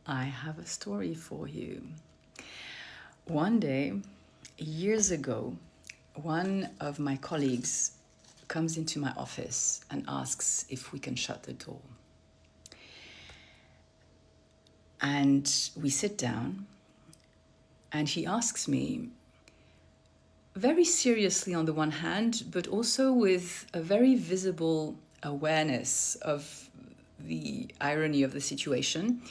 I have a story for you. One day, years ago, one of my colleagues comes into my office and asks if we can shut the door. And we sit down, and he asks me, very seriously on the one hand, but also with a very visible awareness of the irony of the situation.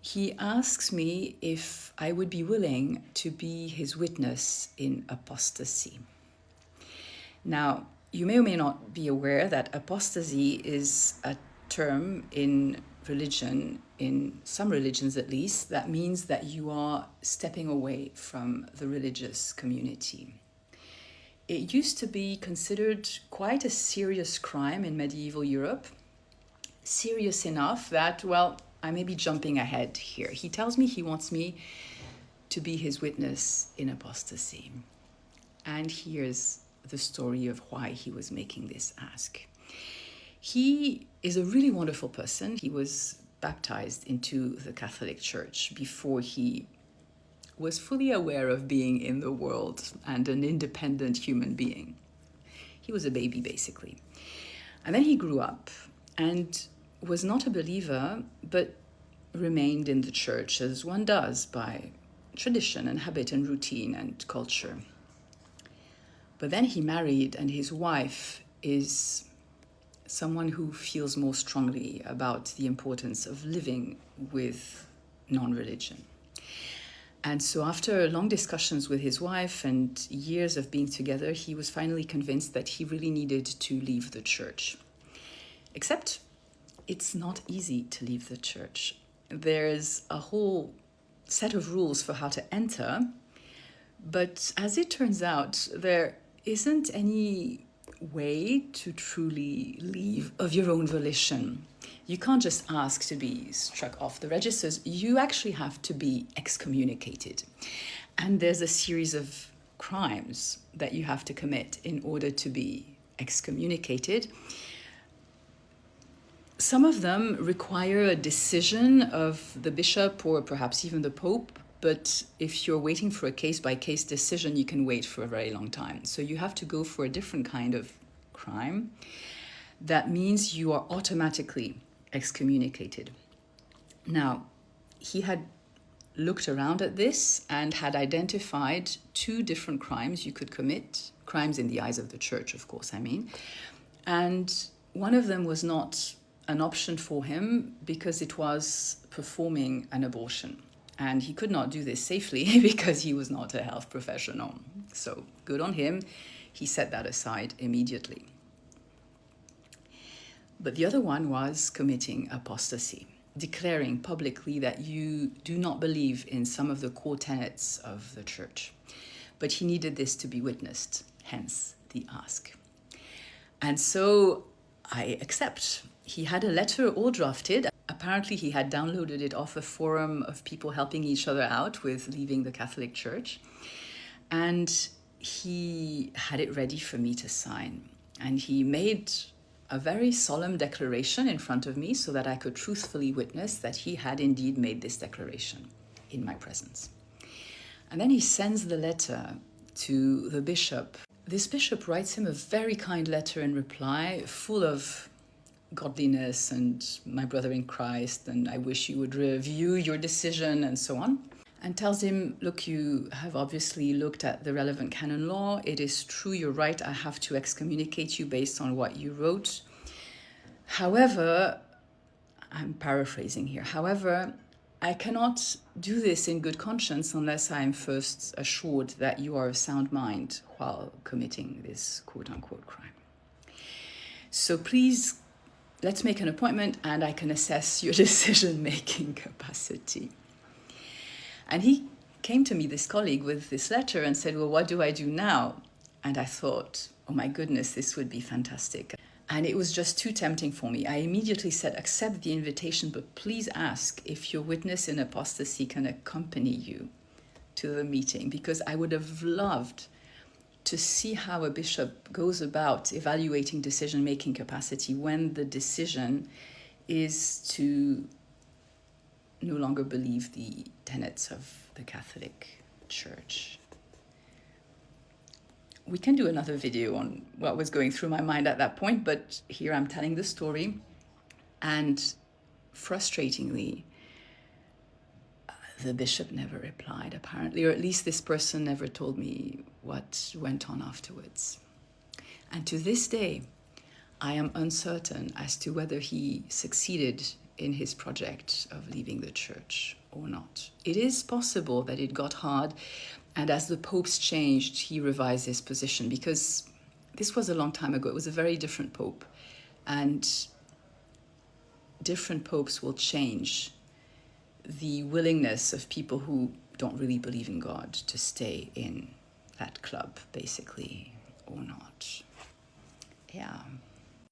He asks me if I would be willing to be his witness in apostasy. Now, you may or may not be aware that apostasy is a term in religion, in some religions at least, that means that you are stepping away from the religious community. It used to be considered quite a serious crime in medieval Europe, serious enough that, well, I may be jumping ahead here. He tells me he wants me to be his witness in apostasy. And here's the story of why he was making this ask. He is a really wonderful person. He was baptized into the Catholic Church before he was fully aware of being in the world and an independent human being. He was a baby, basically. And then he grew up and was not a believer, but remained in the church as one does by tradition and habit and routine and culture. But then he married, and his wife is someone who feels more strongly about the importance of living with non-religion. And so after long discussions with his wife and years of being together, he was finally convinced that he really needed to leave the church. Except it's not easy to leave the church. There's a whole set of rules for how to enter, but as it turns out, there isn't any way to truly leave of your own volition. You can't just ask to be struck off the registers. You actually have to be excommunicated. And there's a series of crimes that you have to commit in order to be excommunicated. Some of them require a decision of the bishop or perhaps even the pope, but if you're waiting for a case-by-case decision, you can wait for a very long time. So you have to go for a different kind of crime. That means you are automatically excommunicated. Now, he had looked around at this and had identified two different crimes you could commit, crimes in the eyes of the church, of course, I mean. And one of them was not an option for him because it was performing an abortion. And he could not do this safely because he was not a health professional. So good on him. He set that aside immediately. But the other one was committing apostasy, declaring publicly that you do not believe in some of the core tenets of the church. But he needed this to be witnessed, hence the ask. And so I accept. He had a letter all drafted. Apparently he had downloaded it off a forum of people helping each other out with leaving the Catholic Church. And he had it ready for me to sign. And he made a very solemn declaration in front of me so that I could truthfully witness that he had indeed made this declaration in my presence. And then he sends the letter to the bishop. This bishop writes him a very kind letter in reply, full of godliness and my brother in Christ, and I wish you would review your decision and so on. And tells him, look, you have obviously looked at the relevant canon law. It is true, you're right, I have to excommunicate you based on what you wrote. However, I'm paraphrasing here, however, I cannot do this in good conscience unless I am first assured that you are of sound mind while committing this quote-unquote crime. So please, let's make an appointment and I can assess your decision-making capacity. And he came to me, this colleague, with this letter and said, well, what do I do now? And I thought, oh my goodness, this would be fantastic. And it was just too tempting for me. I immediately said, accept the invitation, but please ask if your witness in apostasy can accompany you to the meeting, because I would have loved to see how a bishop goes about evaluating decision-making capacity when the decision is to no longer believed the tenets of the Catholic Church. We can do another video on what was going through my mind at that point, but here I'm telling the story. And frustratingly, the bishop never replied, apparently, or at least this person never told me what went on afterwards. And to this day, I am uncertain as to whether he succeeded in his project of leaving the church or not. It is possible that it got hard, and as the popes changed, he revised his position, because this was a long time ago. It was a very different pope, and different popes will change the willingness of people who don't really believe in God to stay in that club, basically, or not. Yeah.